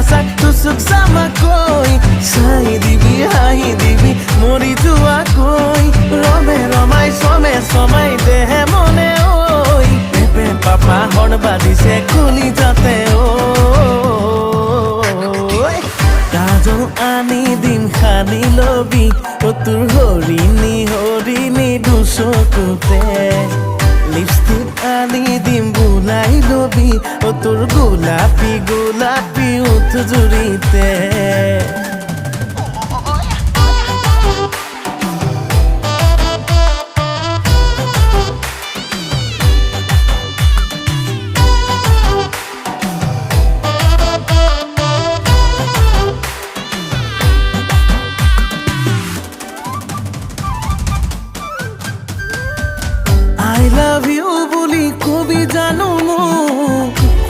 পোচাক টুচুক জামাকৈ চাই দিবি হাঁহি দিবি মৰি যোৱাকৈ ৰমে ৰমাই চমে চমাই দেহে মনে ঐ পেপে পাপা হৰ্ণ বাজিছে কলি যাতে কাজল আনি দিম সানি লবি তোৰ হৰিণী হৰিণী দুচকুতে লিপষ্টিক আনি দিম বুলাই লবি তোৰ গোলাপী গোলাপী উঠ জুৰিতে